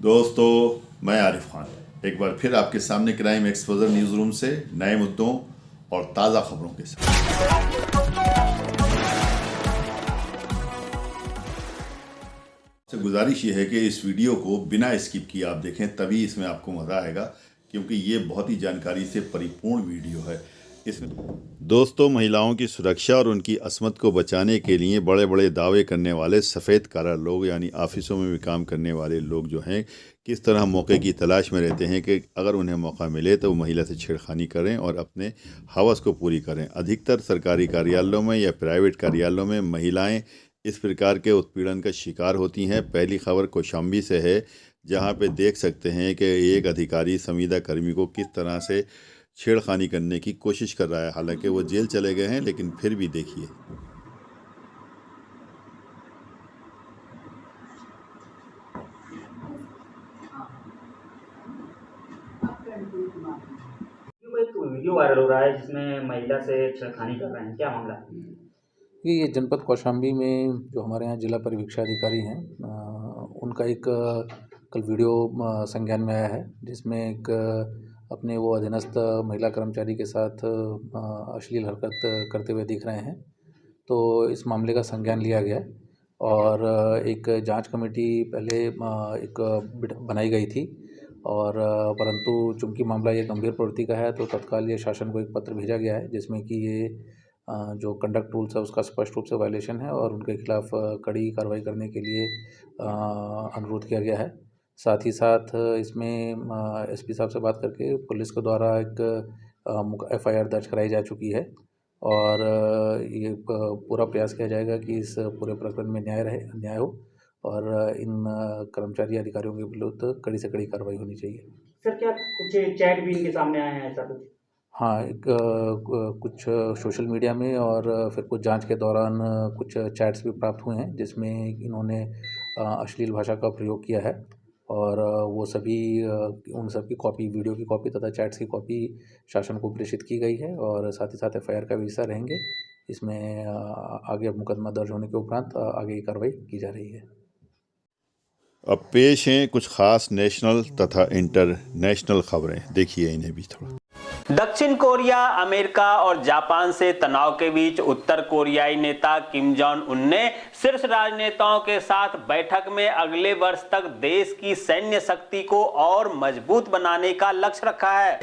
दोस्तों, मैं आरिफ खान एक बार फिर आपके सामने क्राइम एक्सपोजर न्यूज़ रूम से नए मुद्दों और ताज़ा खबरों के साथ। से गुजारिश ये है कि इस वीडियो को बिना स्किप किए आप देखें, तभी इसमें आपको मज़ा आएगा, क्योंकि ये बहुत ही जानकारी से परिपूर्ण वीडियो है। इसमें दोस्तों, महिलाओं की सुरक्षा और उनकी असमत को बचाने के लिए बड़े बड़े दावे करने वाले सफ़ेद कारा लोग, यानी ऑफिसों में भी काम करने वाले लोग जो हैं, किस तरह मौके की तलाश में रहते हैं कि अगर उन्हें मौका मिले तो वो महिला से छेड़खानी करें और अपने हवस को पूरी करें। अधिकतर सरकारी कार्यालयों में या प्राइवेट कार्यालयों में महिलाएं इस प्रकार के उत्पीड़न का शिकार होती हैं। पहली खबर कौशाम्बी से है, जहां पे देख सकते हैं कि एक अधिकारी संविदा कर्मी को किस तरह से छेड़खानी करने की कोशिश कर रहा है। हालांकि वो जेल चले गए हैं, लेकिन फिर भी देखिए। एक वीडियो वायरल हो रहा है जिसमें महिला से छेड़खानी कर रहे हैं, क्या मामला है? ये जनपद कौशाम्बी में जो हमारे यहाँ जिला परिवीक्षाधिकारी हैं, उनका एक कल वीडियो संज्ञान में आया है, जिसमें एक अपने वो अधीनस्थ महिला कर्मचारी के साथ अश्लील हरकत करते हुए दिख रहे हैं। तो इस मामले का संज्ञान लिया गया और एक जांच कमेटी पहले एक बनाई गई थी, और परंतु चूँकि मामला ये गंभीर प्रवृत्ति का है तो तत्काल ये शासन को एक पत्र भेजा गया है, जिसमें कि ये जो कंडक्ट रूल्स है उसका स्पष्ट रूप से वायलेशन है और उनके खिलाफ कड़ी कार्रवाई करने के लिए अनुरोध किया गया है। साथ ही साथ इसमें एसपी साहब से बात करके पुलिस के द्वारा एक एफआईआर दर्ज कराई जा चुकी है और ये पूरा प्रयास किया जाएगा कि इस पूरे प्रकरण में न्याय हो और इन कर्मचारी अधिकारियों के विरुद्ध कड़ी से कड़ी कार्रवाई होनी चाहिए। सर, क्या कुछ चैट भी इनके सामने आए हैं, ऐसा कुछ? हाँ, कुछ सोशल मीडिया में और फिर कुछ जांच के दौरान कुछ चैट्स भी प्राप्त हुए हैं, जिसमें इन्होंने अश्लील भाषा का प्रयोग किया है और वो सभी उन सब की कॉपी, वीडियो की कॉपी तथा चैट्स की कॉपी शासन को प्रेषित की गई है और साथ ही साथ एफआईआर का भी हिस्सा रहेंगे। इसमें आगे मुकदमा दर्ज होने के उपरांत आगे की कार्रवाई की जा रही है। अब पेश हैं कुछ खास नेशनल तथा इंटरनेशनल खबरें, देखिए इन्हें भी थोड़ा। दक्षिण कोरिया, अमेरिका और जापान से तनाव के बीच उत्तर कोरियाई नेता किम जोंग उन ने शीर्ष राजनेताओं के साथ बैठक में अगले वर्ष तक देश की सैन्य शक्ति को और मजबूत बनाने का लक्ष्य रखा है।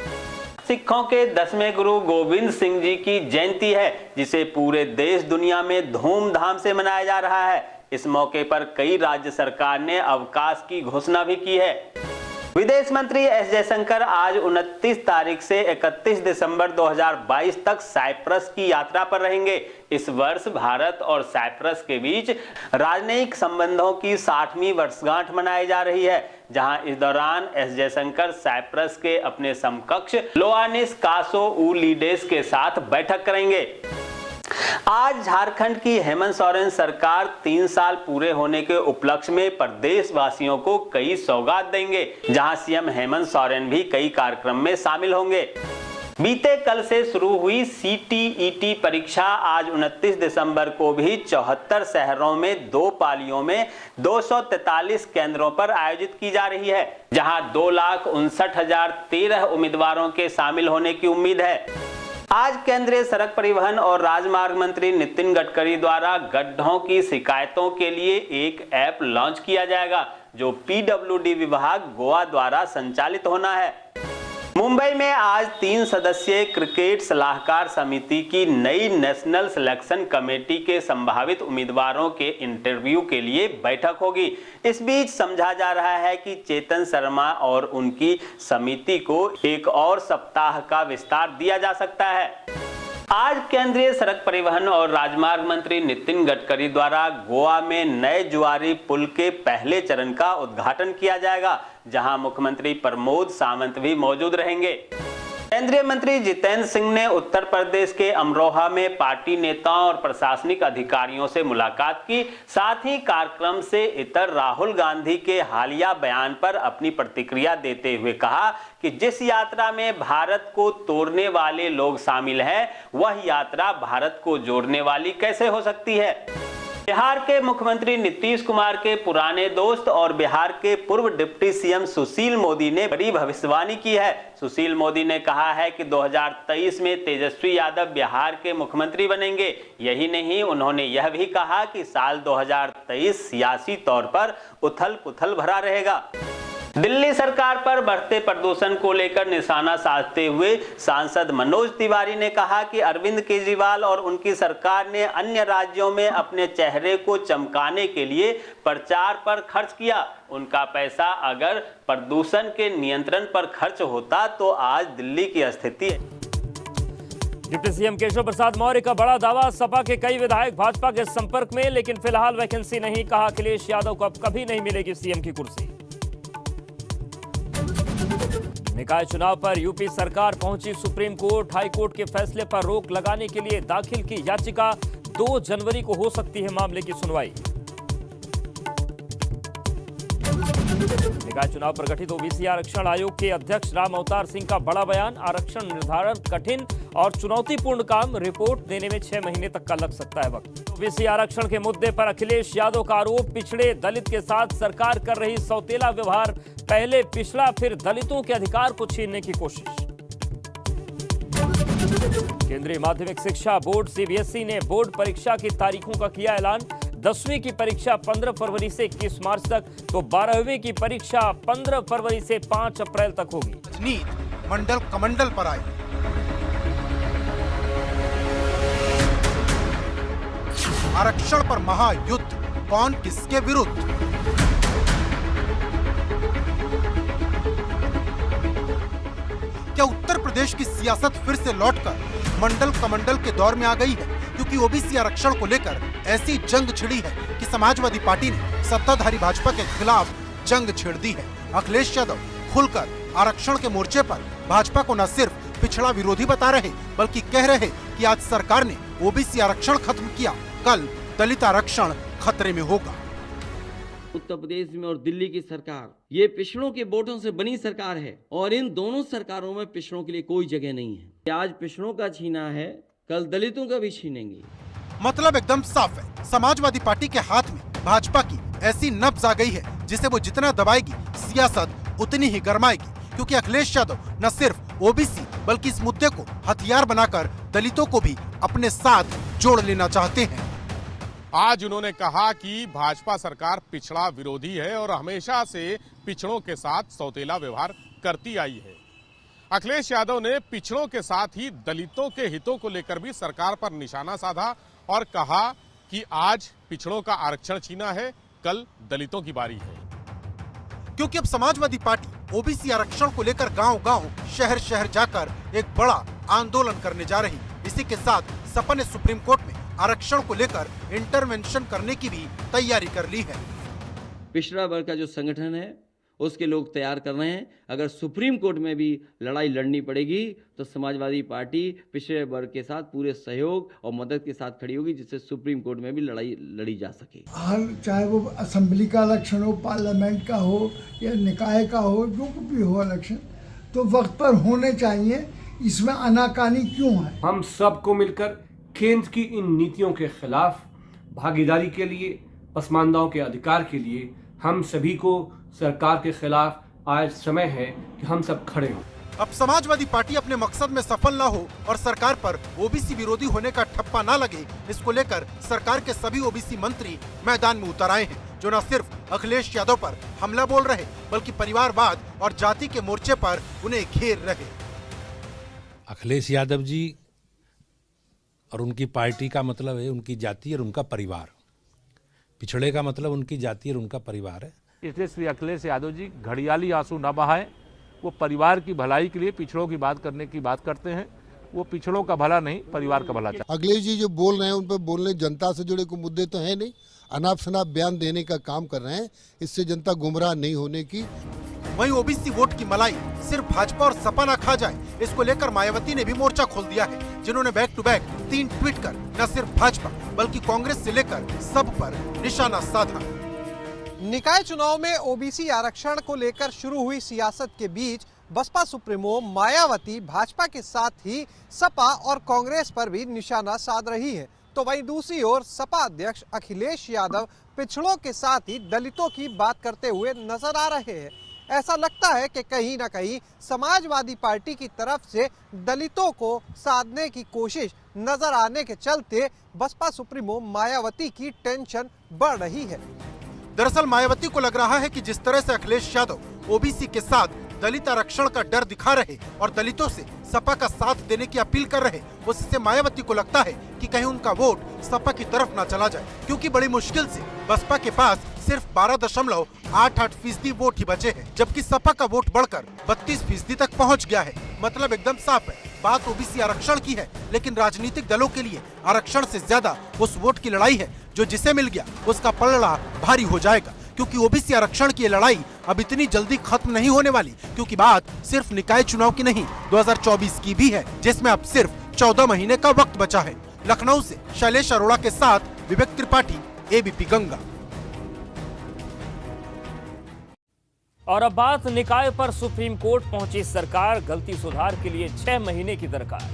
सिखों के 10वें गुरु गोविंद सिंह जी की जयंती है, जिसे पूरे देश दुनिया में धूमधाम से मनाया जा रहा है। इस मौके पर कई राज्य सरकार ने अवकाश की घोषणा भी की है। विदेश मंत्री एस जयशंकर आज 29 तारीख से 31 दिसंबर 2022 तक साइप्रस की यात्रा पर रहेंगे। इस वर्ष भारत और साइप्रस के बीच राजनयिक संबंधों की 60वीं वर्षगांठ मनाई जा रही है, जहां इस दौरान एस जयशंकर साइप्रस के अपने समकक्ष लोआनिस कासोउलिडेस के साथ बैठक करेंगे। आज झारखंड की हेमंत सोरेन सरकार 3 साल पूरे होने के उपलक्ष्य में प्रदेशवासियों को कई सौगात देंगे, जहां सीएम हेमंत सोरेन भी कई कार्यक्रम में शामिल होंगे। बीते कल से शुरू हुई सीटीईटी परीक्षा आज 29 दिसंबर को भी 74 शहरों में 2 पालियों में 243 केंद्रों पर आयोजित की जा रही है, जहां 2,59,013 उम्मीदवारों के शामिल होने की उम्मीद है। आज केंद्रीय सड़क परिवहन और राजमार्ग मंत्री नितिन गडकरी द्वारा गड्ढों की शिकायतों के लिए एक ऐप लॉन्च किया जाएगा, जो पीडब्ल्यूडी विभाग गोवा द्वारा संचालित होना है। मुंबई में आज 3 सदस्यीय क्रिकेट सलाहकार समिति की नई नेशनल सिलेक्शन कमेटी के संभावित उम्मीदवारों के इंटरव्यू के लिए बैठक होगी। इस बीच समझा जा रहा है कि चेतन शर्मा और उनकी समिति को एक और सप्ताह का विस्तार दिया जा सकता है। आज केंद्रीय सड़क परिवहन और राजमार्ग मंत्री नितिन गडकरी द्वारा गोवा में नए जुआरी पुल के पहले चरण का उद्घाटन किया जाएगा, जहां मुख्यमंत्री प्रमोद सावंत भी मौजूद रहेंगे। केंद्रीय मंत्री जितेंद्र सिंह ने उत्तर प्रदेश के अमरोहा में पार्टी नेताओं और प्रशासनिक अधिकारियों से मुलाकात की। साथ ही कार्यक्रम से इतर राहुल गांधी के हालिया बयान पर अपनी प्रतिक्रिया देते हुए कहा कि जिस यात्रा में भारत को तोड़ने वाले लोग शामिल हैं, वह यात्रा भारत को जोड़ने वाली कैसे हो सकती है। बिहार के मुख्यमंत्री नीतीश कुमार के पुराने दोस्त और बिहार के पूर्व डिप्टी सीएम सुशील मोदी ने बड़ी भविष्यवाणी की है। सुशील मोदी ने कहा है कि 2023 में तेजस्वी यादव बिहार के मुख्यमंत्री बनेंगे। यही नहीं, उन्होंने यह भी कहा कि साल 2023 सियासी तौर पर उथल पुथल भरा रहेगा। दिल्ली सरकार पर बढ़ते प्रदूषण को लेकर निशाना साधते हुए सांसद मनोज तिवारी ने कहा कि अरविंद केजरीवाल और उनकी सरकार ने अन्य राज्यों में अपने चेहरे को चमकाने के लिए प्रचार पर खर्च किया। उनका पैसा अगर प्रदूषण के नियंत्रण पर खर्च होता तो आज दिल्ली की स्थिति है। डिप्टी सीएम केशव प्रसाद मौर्य का बड़ा दावा, सपा के कई विधायक भाजपा के संपर्क में, लेकिन फिलहाल वैकेंसी नहीं। कहा अखिलेश यादव को अब कभी नहीं मिलेगी सीएम की कुर्सी। निकाय चुनाव पर यूपी सरकार पहुंची सुप्रीम कोर्ट। हाई कोर्ट के फैसले पर रोक लगाने के लिए दाखिल की याचिका। 2 जनवरी को हो सकती है मामले की सुनवाई। निकाय चुनाव पर गठित ओबीसी आरक्षण आयोग के अध्यक्ष राम अवतार सिंह का बड़ा बयान, आरक्षण निर्धारण कठिन और चुनौतीपूर्ण काम, रिपोर्ट देने में 6 महीने तक का लग सकता है वक्त। ओबीसी आरक्षण के मुद्दे पर अखिलेश यादव का आरोप, पिछड़े दलित के साथ सरकार कर रही सौतेला व्यवहार, पहले पिछड़ा फिर दलितों के अधिकार को छीनने की कोशिश। केंद्रीय माध्यमिक शिक्षा बोर्ड सीबीएसई ने बोर्ड परीक्षा की तारीखों का किया ऐलान। 10वीं की परीक्षा 15 फरवरी से 21 मार्च तक, तो 12वीं की परीक्षा 15 फरवरी से 5 अप्रैल तक होगी। राजनीति मंडल कमंडल पर आई। आरक्षण पर महायुद्ध, कौन किसके विरुद्ध? क्या उत्तर प्रदेश की सियासत फिर से लौटकर मंडल कमंडल के दौर में आ गई है? क्योंकि ओबीसी आरक्षण को लेकर ऐसी जंग छिड़ी है कि समाजवादी पार्टी ने सत्ताधारी भाजपा के खिलाफ जंग छेड़ दी है। अखिलेश यादव खुलकर आरक्षण के मोर्चे पर भाजपा को न सिर्फ पिछड़ा विरोधी बता रहे, बल्कि कह रहे कि आज सरकार ने ओबीसी आरक्षण खत्म किया, कल दलित आरक्षण खतरे में होगा। उत्तर प्रदेश में और दिल्ली की सरकार ये पिछड़ों के वोटों से बनी सरकार है और इन दोनों सरकारों में पिछड़ों के लिए कोई जगह नहीं है। आज पिछड़ों का छीना है, कल दलितों का भी छीनेंगे। मतलब एकदम साफ है, समाजवादी पार्टी के हाथ में भाजपा की ऐसी नब्ज आ गई है जिसे वो जितना दबाएगी सियासत उतनी ही गरमाएगी। क्योंकि अखिलेश यादव न सिर्फ ओबीसी बल्कि इस मुद्दे को हथियार बनाकर दलितों को भी अपने साथ जोड़ लेना चाहते हैं। आज उन्होंने कहा कि भाजपा सरकार पिछड़ा विरोधी है और हमेशा से पिछड़ों के साथ सौतेला व्यवहार करती आई है। अखिलेश यादव ने पिछड़ों के साथ ही दलितों के हितों को लेकर भी सरकार पर निशाना साधा और कहा कि आज पिछड़ों का आरक्षण छीना है, कल दलितों की बारी है। क्योंकि अब समाजवादी पार्टी ओबीसी आरक्षण को लेकर गांव-गांव, शहर-शहर जाकर एक बड़ा आंदोलन करने जा रही। इसी के साथ सपा ने सुप्रीम कोर्ट में आरक्षण को लेकर इंटरवेंशन करने की भी तैयारी कर ली है। पिछड़ा वर्ग का जो संगठन है उसके लोग तैयार कर रहे हैं। अगर सुप्रीम कोर्ट में भी लड़ाई लड़नी पड़ेगी तो समाजवादी पार्टी पिछड़े वर्ग के साथ पूरे सहयोग और मदद के साथ खड़ी होगी, जिससे सुप्रीम कोर्ट में भी लड़ाई लड़ी जा सके। हर चाहे वो असेंबली का इलेक्शन हो, पार्लियामेंट का हो या निकाय का हो, जो भी हो इलेक्शन, तो वक्त पर होने चाहिए। इसमें आनाकानी क्यों है? हम सबको मिलकर केंद्र की इन नीतियों के खिलाफ भागीदारी के लिए, पसमानदाओं के अधिकार के लिए हम सभी को सरकार के खिलाफ आज समय है कि हम सब खड़े हों। अब समाजवादी पार्टी अपने मकसद में सफल ना हो और सरकार पर ओबीसी विरोधी होने का ठप्पा ना लगे, इसको लेकर सरकार के सभी ओबीसी मंत्री मैदान में उतर आए हैं, जो न सिर्फ अखिलेश यादव पर हमला बोल रहे बल्कि परिवारवाद और जाति के मोर्चे पर उन्हें घेर रहे। अखिलेश यादव जी और उनकी पार्टी का मतलब है उनकी जाति और उनका परिवार। पिछड़े का मतलब उनकी जाति और उनका परिवार है। इसलिए श्री अखिलेश यादव जी घड़ियाली आंसू न बहाएं। वो परिवार की भलाई के लिए पिछड़ों की बात करने की बात करते हैं। वो पिछड़ों का भला नहीं, परिवार का भला चाहते। अखिलेश जी जो बोल रहे हैं उन पर बोलने, जनता से जुड़े कोई मुद्दे तो है नहीं, अनाप शनाप बयान देने का काम कर रहे हैं। इससे जनता गुमराह नहीं होने की। वहीं ओबीसी वोट की मलाई सिर्फ भाजपा और सपा न खा जाए, इसको लेकर मायावती ने भी मोर्चा खोल दिया है, जिन्होंने बैक टू बैक 3 ट्वीट कर न सिर्फ भाजपा बल्कि कांग्रेस से लेकर सब पर निशाना साधा। निकाय चुनाव में ओबीसी आरक्षण को लेकर शुरू हुई सियासत के बीच बसपा सुप्रीमो मायावती भाजपा के साथ ही सपा और कांग्रेस पर भी निशाना साध रही है। तो वहीं दूसरी ओर सपा अध्यक्ष अखिलेश यादव पिछड़ों के साथ ही दलितों की बात करते हुए नजर आ रहे हैं। ऐसा लगता है कि कहीं ना कहीं समाजवादी पार्टी की तरफ से दलितों को साधने की कोशिश नजर आने के चलते बसपा सुप्रीमो मायावती की टेंशन बढ़ रही है। दरअसल मायावती को लग रहा है कि जिस तरह से अखिलेश यादव ओबीसी के साथ दलित आरक्षण का डर दिखा रहे और दलितों से सपा का साथ देने की अपील कर रहे, उससे मायावती को लगता है कि कहीं उनका वोट सपा की तरफ न चला जाए, क्योंकि बड़ी मुश्किल से बसपा के पास सिर्फ 12.88% वोट ही बचे हैं, जबकि सपा का वोट बढ़कर 32% तक पहुंच गया है। मतलब एकदम साफ है, बात ओबीसी आरक्षण की है, लेकिन राजनीतिक दलों के लिए आरक्षण से ज्यादा उस वोट की लड़ाई है जो जिसे मिल गया उसका पलड़ा भारी हो जाएगा, क्योंकि ओबीसी आरक्षण की लड़ाई अब इतनी जल्दी खत्म नहीं होने वाली, क्योंकि बात सिर्फ निकाय चुनाव की नहीं 2024 की भी है, जिसमें अब सिर्फ 14 महीने का वक्त बचा है। लखनऊ से शैलेश अरोड़ा के साथ विवेक त्रिपाठी, एबीपी गंगा। और अब बात निकाय पर सुप्रीम कोर्ट पहुंची सरकार, गलती सुधार के लिए 6 महीने की दरकार,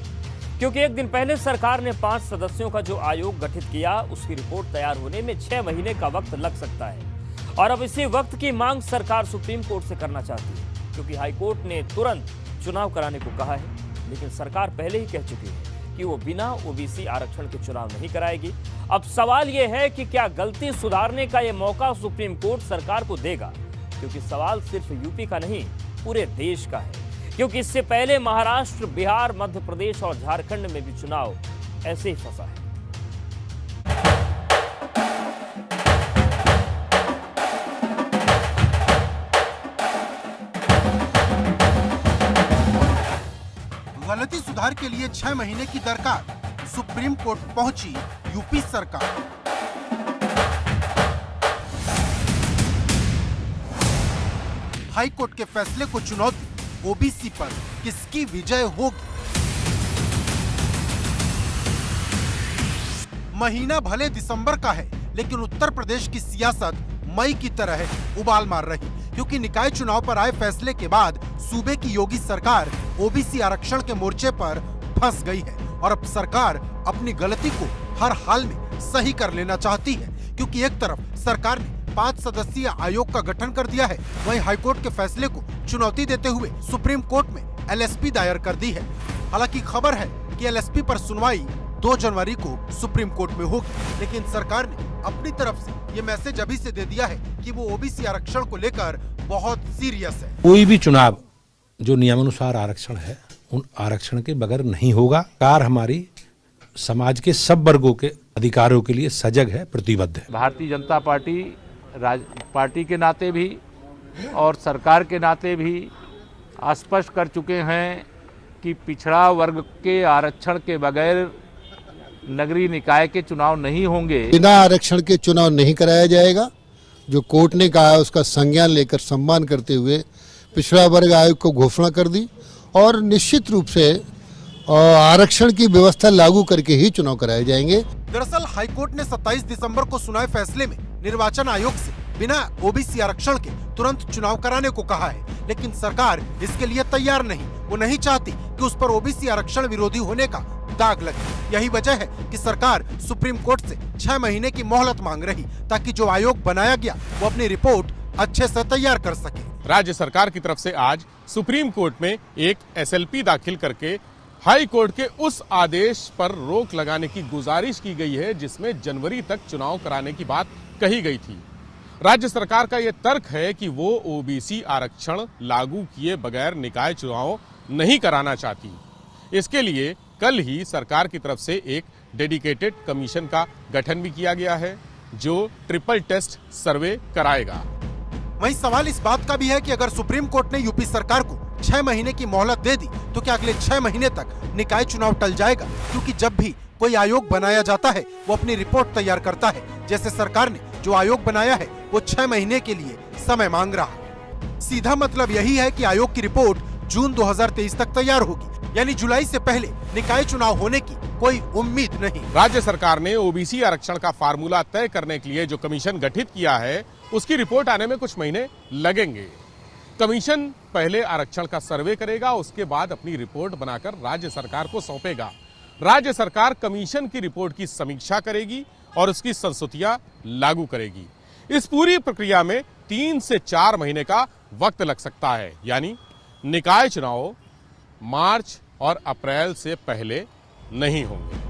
क्योंकि एक दिन पहले सरकार ने 5 सदस्यों का जो आयोग गठित किया उसकी रिपोर्ट तैयार होने में 6 महीने का वक्त लग सकता है। और अब इसी वक्त की मांग सरकार सुप्रीम कोर्ट से करना चाहती है, क्योंकि हाईकोर्ट ने तुरंत चुनाव कराने को कहा है, लेकिन सरकार पहले ही कह चुकी है कि वो बिना ओबीसी आरक्षण के चुनाव नहीं कराएगी। अब सवाल ये है कि क्या गलती सुधारने का ये मौका सुप्रीम कोर्ट सरकार को देगा, क्योंकि सवाल सिर्फ यूपी का नहीं पूरे देश का है, क्योंकि इससे पहले महाराष्ट्र, बिहार, मध्य प्रदेश और झारखंड में भी चुनाव ऐसे ही फंसा है। गलती सुधार के लिए 6 महीने की दरकार, सुप्रीम कोर्ट पहुंची यूपी सरकार। हाई कोर्ट के फैसले को चुनौती, ओबीसी पर किसकी विजय होगी? महीना भले दिसंबर का है, लेकिन उत्तर प्रदेश की सियासत मई की तरह उबाल मार रही, क्योंकि निकाय चुनाव पर आए फैसले के बाद सूबे की योगी सरकार ओबीसी आरक्षण के मोर्चे पर फंस गई है और अब सरकार अपनी गलती को हर हाल में सही कर लेना चाहती है, क्योंकि एक तरफ सरकार ने 5 सदस्यीय आयोग का गठन कर दिया है, वहीं हाईकोर्ट के फैसले को चुनौती देते हुए सुप्रीम कोर्ट में एलएसपी दायर कर दी है। हालांकि खबर है कि एलएसपी पर सुनवाई 2 जनवरी को सुप्रीम कोर्ट में होगी, लेकिन सरकार ने अपनी तरफ से ये मैसेज अभी से दे दिया है कि वो ओबीसी आरक्षण को लेकर बहुत सीरियस है। कोई भी चुनाव जो नियमानुसार आरक्षण है उन आरक्षण के बगैर नहीं होगा। सरकार हमारी समाज के सब वर्गों के अधिकारों के लिए सजग है, प्रतिबद्ध है। भारतीय जनता पार्टी के नाते भी और सरकार के नाते भी स्पष्ट कर चुके हैं कि पिछड़ा वर्ग के आरक्षण के बगैर नगरीय निकाय के चुनाव नहीं होंगे। बिना आरक्षण के चुनाव नहीं कराया जाएगा। जो कोर्ट ने कहा है उसका संज्ञान लेकर सम्मान करते हुए पिछड़ा वर्ग आयोग को घोषणा कर दी और निश्चित रूप से आरक्षण की व्यवस्था लागू करके ही चुनाव कराए जाएंगे। दरअसल हाईकोर्ट ने 27 दिसंबर को सुनाए फैसले में निर्वाचन आयोग से बिना ओबीसी आरक्षण के तुरंत चुनाव कराने को कहा है, लेकिन सरकार इसके लिए तैयार नहीं। वो नहीं चाहती कि उस पर ओबीसी आरक्षण विरोधी होने का दाग लगे। यही वजह है कि सरकार सुप्रीम कोर्ट से 6 महीने की मोहलत मांग रही, ताकि जो आयोग बनाया गया वो अपनी रिपोर्ट अच्छे से तैयार कर सके। राज्य सरकार की तरफ से आज सुप्रीम कोर्ट में एक एसएलपी दाखिल करके हाई कोर्ट के उस आदेश पर रोक लगाने की गुजारिश की गई है जिसमें जनवरी तक चुनाव कराने की बात कही गई थी। राज्य सरकार का यह तर्क है कि वो ओबीसी आरक्षण लागू किए बगैर निकाय चुनाव नहीं कराना चाहती। इसके लिए कल ही सरकार की तरफ से एक डेडिकेटेड कमीशन का गठन भी किया गया है जो ट्रिपल टेस्ट सर्वे कराएगा। वहीं सवाल इस बात का भी है कि अगर सुप्रीम कोर्ट ने यूपी सरकार को 6 महीने की मोहलत दे दी तो क्या अगले 6 महीने तक निकाय चुनाव टल जाएगा? क्योंकि जब भी कोई आयोग बनाया जाता है वो अपनी रिपोर्ट तैयार करता है। जैसे सरकार ने जो आयोग बनाया है वो 6 महीने के लिए समय मांग रहा है। सीधा मतलब यही है कि आयोग की रिपोर्ट जून 2023 तक तैयार होगी, यानी जुलाई से पहले निकाय चुनाव होने की कोई उम्मीद नहीं। राज्य सरकार ने ओबीसी आरक्षण का फार्मूला तय करने के लिए जो कमीशन गठित किया है उसकी रिपोर्ट आने में कुछ महीने लगेंगे। कमीशन पहले आरक्षण का सर्वे करेगा, उसके बाद अपनी रिपोर्ट बनाकर राज्य सरकार को सौंपेगा। राज्य सरकार कमीशन की रिपोर्ट की समीक्षा करेगी और उसकी संस्तुतियां लागू करेगी। इस पूरी प्रक्रिया में 3 से 4 महीने का वक्त लग सकता है, यानी निकाय चुनाव मार्च और अप्रैल से पहले नहीं होंगे।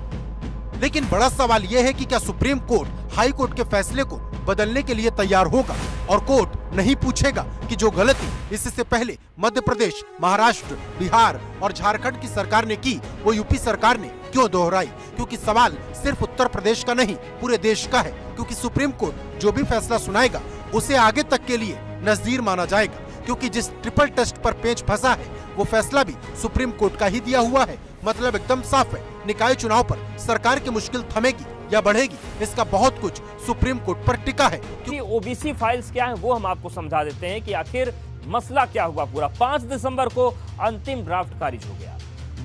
लेकिन बड़ा सवाल यह है कि क्या सुप्रीम कोर्ट हाई कोर्ट के फैसले को बदलने के लिए तैयार होगा और कोर्ट नहीं पूछेगा कि जो गलती इससे पहले मध्य प्रदेश, महाराष्ट्र, बिहार और झारखंड की सरकार ने की वो यूपी सरकार ने क्यों दोहराई? क्योंकि सवाल सिर्फ उत्तर प्रदेश का नहीं, पूरे देश का है। क्योंकि सुप्रीम कोर्ट जो भी फैसला सुनाएगा उसे आगे तक के लिए नजदीर माना जाएगा, क्योंकि जिस ट्रिपल टेस्ट पर पेच फंसा है वो फैसला भी सुप्रीम कोर्ट का ही दिया हुआ है। मतलब एकदम साफ है, निकाय चुनाव पर सरकार की मुश्किल थमेगी या बढ़ेगी, इसका बहुत कुछ सुप्रीम कोर्ट पर टिका है। कि ओबीसी फाइल्स क्या है वो हम आपको समझा देते हैं कि आखिर मसला क्या हुआ पूरा। 5 दिसंबर को अंतिम ड्राफ्ट खारिज हो गया।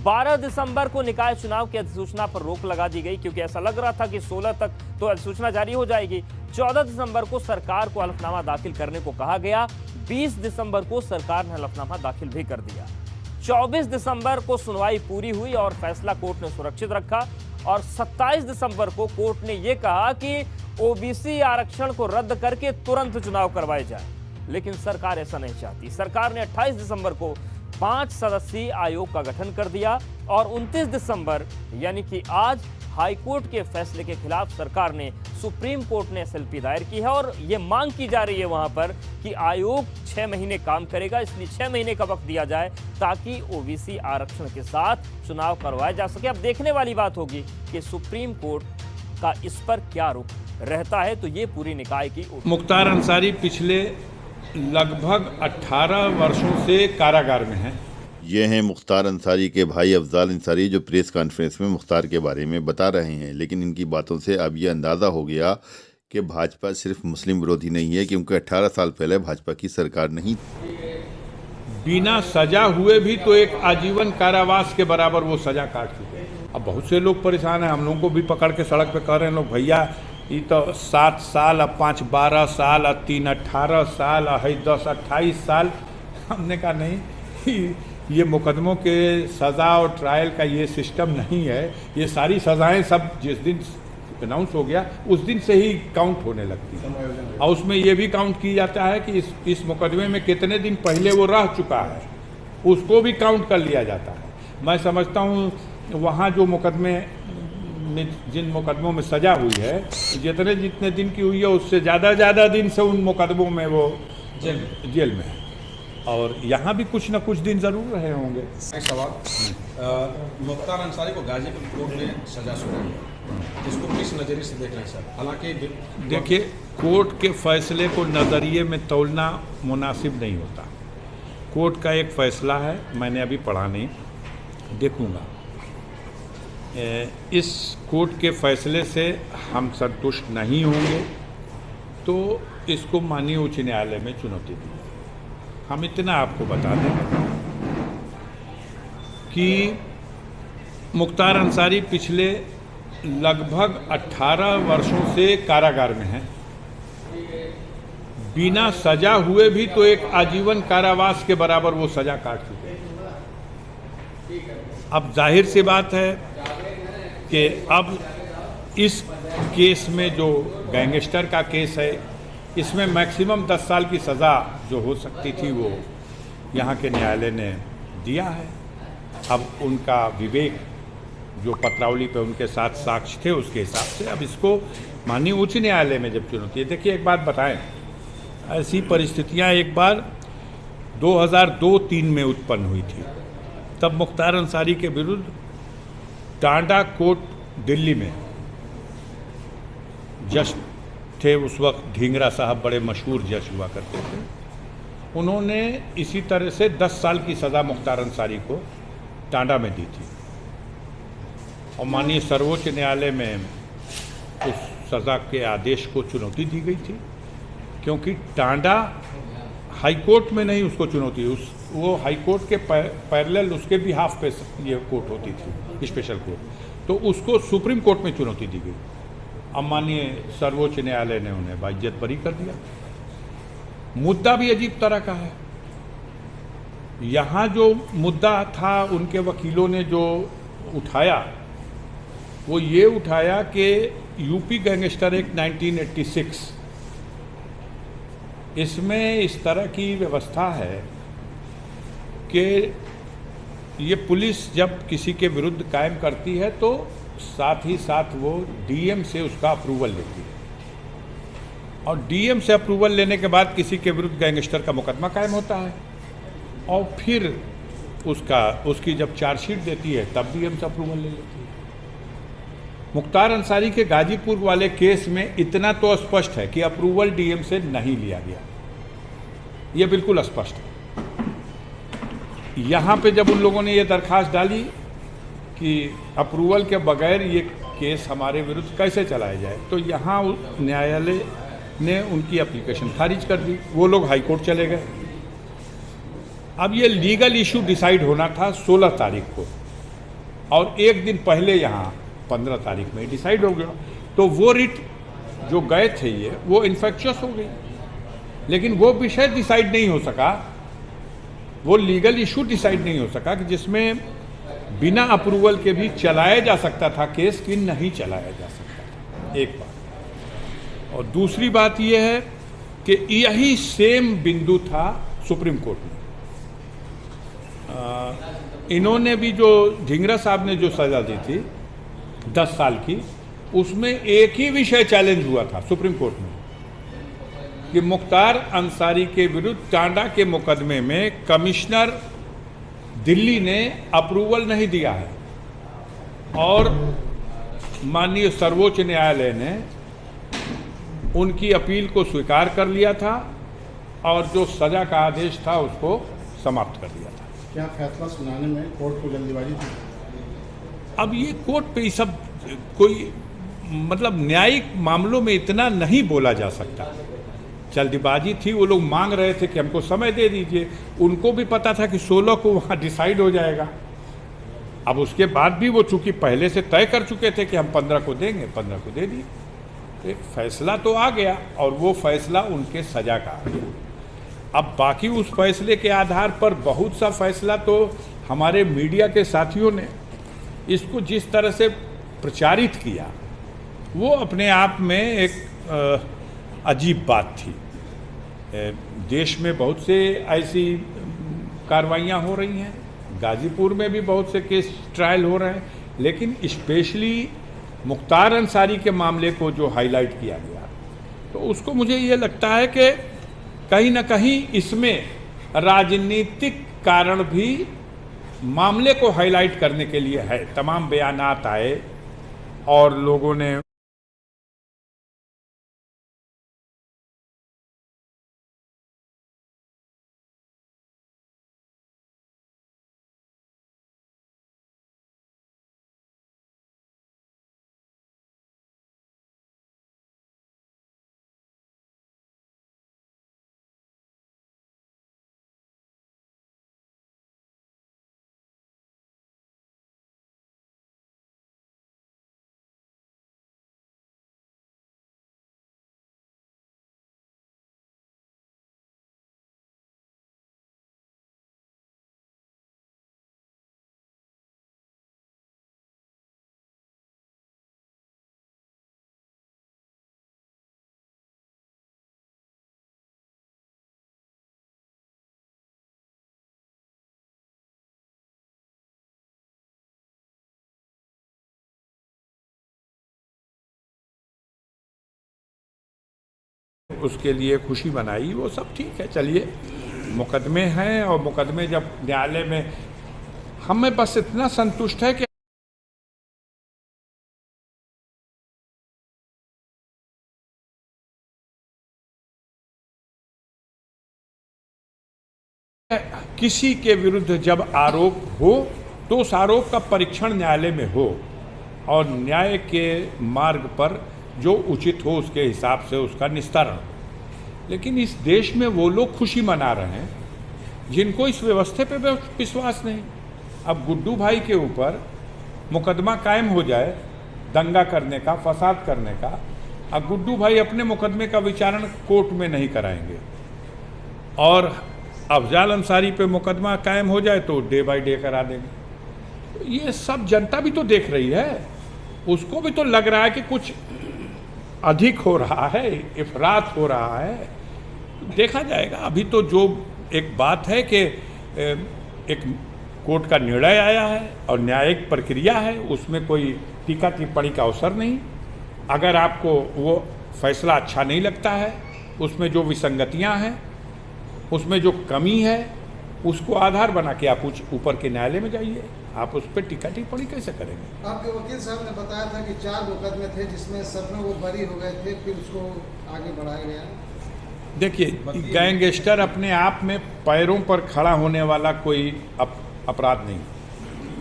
12 दिसंबर को निकाय चुनाव की अधिसूचना पर रोक लगा दी गई, क्योंकि ऐसा लग रहा था कि 16 तक तो अधिसूचना जारी हो जाएगी। 14 दिसंबर को सरकार को हलफनामा दाखिल करने को कहा गया। 20 दिसंबर को सरकार ने हलफनामा दाखिल भी कर दिया। 24 दिसंबर को सुनवाई पूरी हुई और फैसला कोर्ट ने सुरक्षित रखा। और 27 दिसंबर को कोर्ट ने यह कहा कि ओबीसी आरक्षण को रद्द करके तुरंत चुनाव करवाए जाए, लेकिन सरकार ऐसा नहीं चाहती। सरकार ने 28 दिसंबर को 5 सदस्यीय आयोग का गठन कर दिया और 29 दिसंबर यानी कि आज हाईकोर्ट के फैसले के खिलाफ सरकार ने सुप्रीम कोर्ट ने एसएलपी दायर की है और यह मांग की जा रही है वहां पर कि आयोग 6 महीने काम करेगा, इसलिए 6 महीने का वक्त दिया जाए ताकि ओबीसी आरक्षण के साथ चुनाव करवाया जा सके। अब देखने वाली बात होगी कि सुप्रीम कोर्ट का इस पर क्या रुख रहता है। तो ये पूरी निकाय की मुख्तार अंसारी पिछले लगभग 18 वर्षों से कारागार में हैं। ये हैं मुख्तार अंसारी के भाई अफजाल अंसारी, जो प्रेस कॉन्फ्रेंस में मुख्तार के बारे में बता रहे हैं। लेकिन इनकी बातों से अब ये अंदाज़ा हो गया कि भाजपा सिर्फ मुस्लिम विरोधी नहीं है, क्योंकि 18 साल पहले भाजपा की सरकार नहीं। बिना सजा हुए भी तो एक आजीवन कारावास के बराबर वो सजा काट चुके हैं। अब बहुत से लोग परेशान हैं, हम लोगों को भी पकड़ के सड़क पे कह रहे हैं लोग, भैया ये तो 7 साल, अब 5 12 साल, अब 3 18 साल, है 10 28 साल। हमने कहा नहीं, ये मुकदमों के सज़ा और ट्रायल का ये सिस्टम नहीं है। ये सारी सज़ाएं सब जिस दिन अनाउंस हो गया उस दिन से ही काउंट होने लगती है और उसमें ये भी काउंट की जाता है कि इस मुकदमे में कितने दिन पहले वो रह चुका है, उसको भी काउंट कर लिया जाता है। मैं समझता हूँ वहाँ जो मुकदमे में जिन मुकदमों में सज़ा हुई है, जितने दिन की हुई है उससे ज़्यादा दिन से उन मुकदमों में वो जेल में है और यहाँ भी कुछ न कुछ दिन जरूर रहे होंगे। एक सवाल, मुख्तार अंसारी को गाजीपुर कोर्ट में सजा सुनाई है, इसको किस नज़रिए से देख रहे हैं सर? हालांकि देखिए, कोर्ट के फैसले को नज़रिए में तौलना मुनासिब नहीं होता। कोर्ट का एक फ़ैसला है, मैंने अभी पढ़ा नहीं, देखूँगा। इस कोर्ट के फैसले से हम संतुष्ट नहीं होंगे तो इसको माननीय उच्च न्यायालय में चुनौती देंगे। हम इतना आपको बता दें कि मुख्तार अंसारी पिछले लगभग 18 वर्षों से कारागार में हैं। बिना सजा हुए भी तो एक आजीवन कारावास के बराबर वो सजा काट चुके हैं। अब जाहिर सी बात है कि अब इस केस में जो गैंगस्टर का केस है, इसमें मैक्सिमम 10 साल की सज़ा जो हो सकती थी वो यहाँ के न्यायालय ने दिया है। अब उनका विवेक जो पत्रावली पे उनके साथ साक्ष्य थे उसके हिसाब से अब इसको माननीय उच्च न्यायालय में जब चुनौती है। देखिए, एक बात बताएं, ऐसी परिस्थितियाँ एक बार 2002-03 में उत्पन्न हुई थी। तब मुख्तार अंसारी के विरुद्ध टांडा कोर्ट दिल्ली में जज थे, उस वक्त ढींगरा साहब बड़े मशहूर जज हुआ करते थे। उन्होंने इसी तरह से 10 साल की सज़ा मुख्तार अंसारी को टांडा में दी थी और माननीय सर्वोच्च न्यायालय में उस सज़ा के आदेश को चुनौती दी गई थी, क्योंकि टांडा हाई कोर्ट में नहीं उसको चुनौती, वो हाई कोर्ट के पैरेलल उसके भी हाफ पे ये कोर्ट होती थी, स्पेशल कोर्ट, तो उसको सुप्रीम कोर्ट में चुनौती दी गई। अब माननीय सर्वोच्च न्यायालय ने उन्हें बाइज्जत बरी कर दिया। मुद्दा भी अजीब तरह का है। यहाँ जो मुद्दा था उनके वकीलों ने जो उठाया वो ये उठाया कि यूपी गैंगस्टर एक्ट 1986, इसमें इस तरह की व्यवस्था है कि ये पुलिस जब किसी के विरुद्ध कायम करती है तो साथ ही साथ वो डीएम से उसका अप्रूवल लेती है, और डीएम से अप्रूवल लेने के बाद किसी के विरुद्ध गैंगस्टर का मुकदमा कायम होता है, और फिर उसकी जब चार्जशीट देती है तब डीएम से अप्रूवल ले लेती है। मुख्तार अंसारी के गाजीपुर वाले केस में इतना तो स्पष्ट है कि अप्रूवल डीएम से नहीं लिया गया, ये बिल्कुल स्पष्ट है। यहाँ पे जब उन लोगों ने ये दरखास्त डाली कि अप्रूवल के बगैर ये केस हमारे विरुद्ध कैसे चलाया जाए, तो यहाँ न्यायालय ने उनकी एप्लीकेशन खारिज कर दी। वो लोग हाई कोर्ट चले गए। अब ये लीगल इशू डिसाइड होना था 16 तारीख को, और एक दिन पहले यहाँ 15 तारीख में डिसाइड हो गया। तो वो रिट जो गए थे ये वो इन्फेक्शियस हो गई, लेकिन वो विषय डिसाइड नहीं हो सका, वो लीगल इशू डिसाइड नहीं हो सका कि जिसमें बिना अप्रूवल के भी चलाया जा सकता था केस, कि नहीं चलाया जा सकता था, एक बात। और दूसरी बात यह है कि यही सेम बिंदु था सुप्रीम कोर्ट में। इन्होंने भी जो ढिंगरा साहब ने जो सजा दी थी 10 साल की, उसमें एक ही विषय चैलेंज हुआ था सुप्रीम कोर्ट में कि मुख्तार अंसारी के विरुद्ध टांडा के मुकदमे में कमिश्नर दिल्ली ने अप्रूवल नहीं दिया है, और माननीय सर्वोच्च न्यायालय ने उनकी अपील को स्वीकार कर लिया था, और जो सजा का आदेश था उसको समाप्त कर दिया था। क्या फैसला सुनाने में कोर्ट को जल्दीबाजी थी? अब ये कोर्ट पे ये सब कोई मतलब न्यायिक मामलों में इतना नहीं बोला जा सकता। जल्दीबाजी थी, वो लोग मांग रहे थे कि हमको समय दे दीजिए, उनको भी पता था कि 16 को वहाँ डिसाइड हो जाएगा। अब उसके बाद भी वो चूंकि पहले से तय कर चुके थे कि हम 15 को देंगे, 15 को दे दिए। एक फैसला तो आ गया, और वो फैसला उनके सजा का आ गया। अब बाकी उस फैसले के आधार पर बहुत सा फैसला तो हमारे मीडिया के साथियों ने इसको जिस तरह से प्रचारित किया, वो अपने आप में एक अजीब बात थी। देश में बहुत से ऐसी कार्रवाइयाँ हो रही हैं, गाजीपुर में भी बहुत से केस ट्रायल हो रहे हैं, लेकिन स्पेशली मुख्तार अंसारी के मामले को जो हाईलाइट किया गया, तो उसको मुझे ये लगता है कि कहीं ना कहीं इसमें राजनीतिक कारण भी मामले को हाईलाइट करने के लिए है। तमाम बयानात आए और लोगों ने उसके लिए खुशी मनाई, वो सब ठीक है। चलिए, मुकदमे हैं, और मुकदमे जब न्यायालय में, हमें बस इतना संतुष्ट है कि किसी के विरुद्ध जब आरोप हो तो उस आरोप का परीक्षण न्यायालय में हो, और न्याय के मार्ग पर जो उचित हो उसके हिसाब से उसका निस्तारण। लेकिन इस देश में वो लोग खुशी मना रहे हैं जिनको इस व्यवस्था पे विश्वास नहीं। अब गुड्डू भाई के ऊपर मुकदमा कायम हो जाए दंगा करने का, फसाद करने का, अब गुड्डू भाई अपने मुकदमे का विचारण कोर्ट में नहीं कराएंगे, और अफजाल अंसारी पे मुकदमा कायम हो जाए तो डे बाय डे करा देंगे। तो ये सब जनता भी तो देख रही है। उसको भी तो लग रहा है कि कुछ अधिक हो रहा है, इफरात हो रहा है। देखा जाएगा। अभी तो जो एक बात है कि एक कोर्ट का निर्णय आया है और न्यायिक प्रक्रिया है, उसमें कोई टीका टिप्पणी का अवसर नहीं। अगर आपको वो फैसला अच्छा नहीं लगता है, उसमें जो विसंगतियां हैं, उसमें जो कमी है, उसको आधार बना के आप ऊपर के न्यायालय में जाइए। आप उस पर टीका टिप्पणी कैसे करेंगे? आपके वकील साहब ने बताया था कि 4 मुकदमे थे जिसमें सब में वो बरी हो गए थे, फिर उसको आगे बढ़ाया गया। देखिए, गैंगस्टर अपने आप में पैरों पर खड़ा होने वाला कोई अपराध नहीं,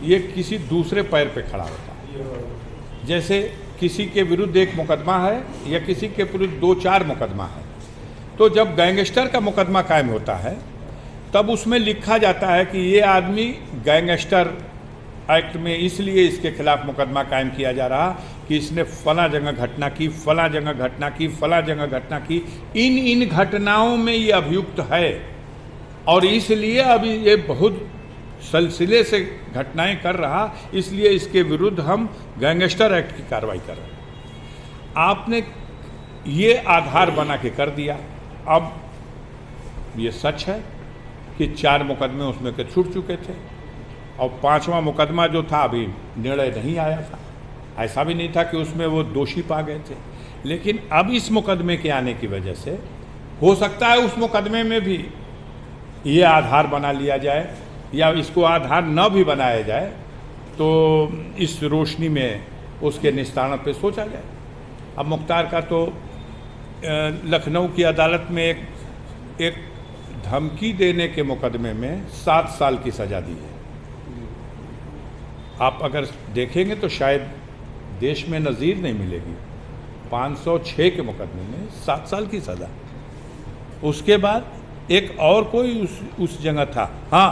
ये किसी दूसरे पैर पे खड़ा होता है। जैसे किसी के विरुद्ध एक मुकदमा है या किसी के विरुद्ध 2-4 मुकदमा है, तो जब गैंगस्टर का मुकदमा कायम होता है तब उसमें लिखा जाता है कि ये आदमी गैंगस्टर एक्ट में इसलिए इसके खिलाफ मुकदमा कायम किया जा रहा कि इसने फला जगह घटना की, फला जगह घटना की, फला जगह घटना की, इन घटनाओं में ये अभियुक्त है और इसलिए अभी ये बहुत सिलसिले से घटनाएं कर रहा, इसलिए इसके विरुद्ध हम गैंगस्टर एक्ट की कार्रवाई कर रहे हैं। आपने ये आधार बना के कर दिया। अब ये सच है कि 4 मुकदमे उसमें के छूट चुके थे और 5वां मुकदमा जो था अभी निर्णय नहीं आया था। ऐसा भी नहीं था कि उसमें वो दोषी पा गए थे, लेकिन अब इस मुकदमे के आने की वजह से हो सकता है उस मुकदमे में भी ये आधार बना लिया जाए या इसको आधार न भी बनाया जाए, तो इस रोशनी में उसके निस्तारण पे सोचा जाए। अब मुख्तार का तो लखनऊ की अदालत में एक धमकी देने के मुकदमे में 7 साल की सज़ा दी है। आप अगर देखेंगे तो शायद देश में नज़ीर नहीं मिलेगी। 506 के मुकदमे में 7 साल की सज़ा। उसके बाद एक और कोई उस जगह था, हाँ,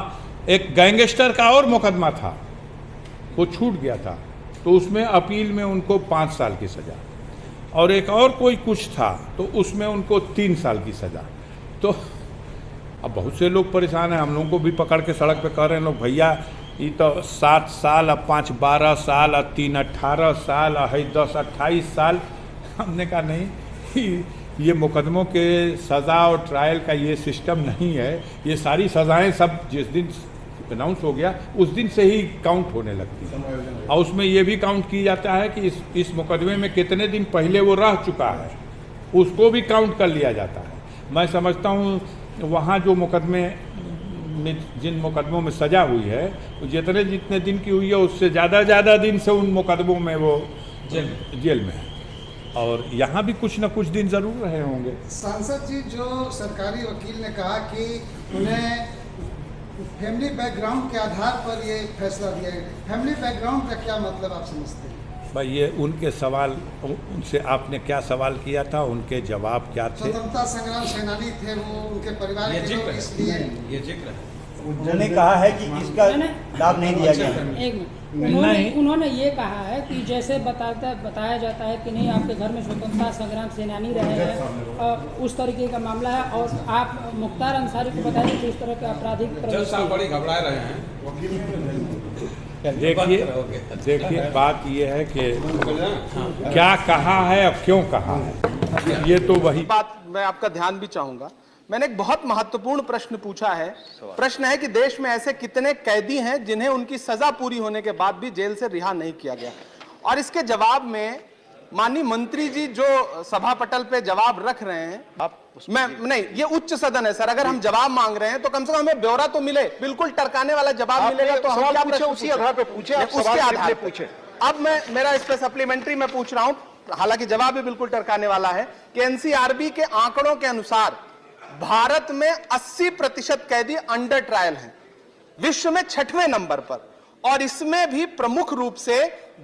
एक गैंगस्टर का और मुकदमा था, वो छूट गया था, तो उसमें अपील में उनको 5 साल की सज़ा, और एक और कोई कुछ था तो उसमें उनको 3 साल की सज़ा। तो अब बहुत से लोग परेशान हैं। हम लोगों को भी पकड़ के सड़क पे कह रहे हैं लोग, भैया ये तो 7 साल, अब 5 12 साल, अब 3 18 साल, है 10 28 साल। हमने कहा नहीं, ये मुकदमों के सज़ा और ट्रायल का ये सिस्टम नहीं है। ये सारी सज़ाएं सब जिस दिन अनाउंस हो गया उस दिन से ही काउंट होने लगती है, और उसमें ये भी काउंट किया जाता है कि इस मुकदमे में कितने दिन पहले वो रह चुका है, उसको भी काउंट कर लिया जाता है। मैं समझता हूँ वहाँ जो मुकदमे में, जिन मुकदमों में सज़ा हुई है, जितने दिन की हुई है उससे ज़्यादा दिन से उन मुकदमों में वो जेल में है, और यहाँ भी कुछ न कुछ दिन ज़रूर रहे होंगे। सांसद जी, जो सरकारी वकील ने कहा कि उन्हें फैमिली बैकग्राउंड के आधार पर ये फैसला दिया गया, फैमिली बैकग्राउंड का क्या मतलब आप समझते हैं? भाई ये उनके सवाल, उनसे आपने क्या सवाल किया था, उनके जवाब क्या थे? स्वतंत्रता संग्राम सेनानी थे वो, उनके परिवार के लोग, इसलिए ये जिक्र है। उन्होंने कहा है कि इसका लाभ नहीं दिया गया। एक मिनट, उन्होंने ये कहा है कि जैसे बताया जाता है कि नहीं, आपके घर में स्वतंत्रता संग्राम सेनानी रहे हैं, उस तरीके का मामला है, और आप मुख्तार अंसारी को बताइए कि उस तरह के आपराधिक बड़ी घबरा रहे हैं। देखिए बात ये है कि क्या कहा है और क्यों कहा है, ये तो वही बात मैं आपका ध्यान भी चाहूंगा। मैंने एक बहुत महत्वपूर्ण प्रश्न पूछा है। प्रश्न है कि देश में ऐसे कितने कैदी हैं जिन्हें उनकी सजा पूरी होने के बाद भी जेल से रिहा नहीं किया गया, और इसके जवाब में माननीय मंत्री जी जो सभा पटल पे जवाब रख रहे हैं, मैं नहीं, ये उच्च सदन है सर, अगर हम जवाब मांग रहे हैं तो कम से कम हमें ब्यौरा तो मिले, बिल्कुल टरकाने वाला जवाब मिलेगा तो हम क्या प्रश्न उसी आधार पे पूछे, उसके आधार पे पूछे। अब मेरा इस पे सप्लीमेंट्री में पूछ रहा हूं, हालांकि जवाब भी बिल्कुल टरकाने वाला है, कि एनसीआरबी के आंकड़ों के अनुसार भारत में 80% कैदी अंडर ट्रायल हैं, विश्व में 6वें नंबर पर, और इसमें भी प्रमुख रूप से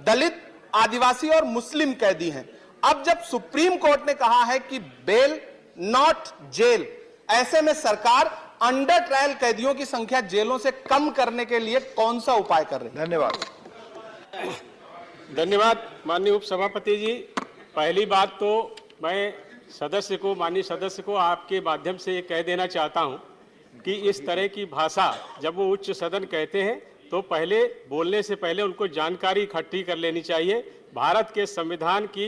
दलित, आदिवासी और मुस्लिम कैदी हैं। अब जब सुप्रीम कोर्ट ने कहा है कि बेल नॉट जेल, ऐसे में सरकार अंडर ट्रायल कैदियों की संख्या जेलों से कम करने के लिए कौन सा उपाय कर रही है? धन्यवाद माननीय उपसभापति जी। पहली बात तो मैं माननीय सदस्य को आपके माध्यम से ये कह देना चाहता हूं कि इस तरह की भाषा जब वो उच्च सदन कहते हैं तो पहले बोलने से पहले उनको जानकारी इकट्ठी कर लेनी चाहिए। भारत के संविधान की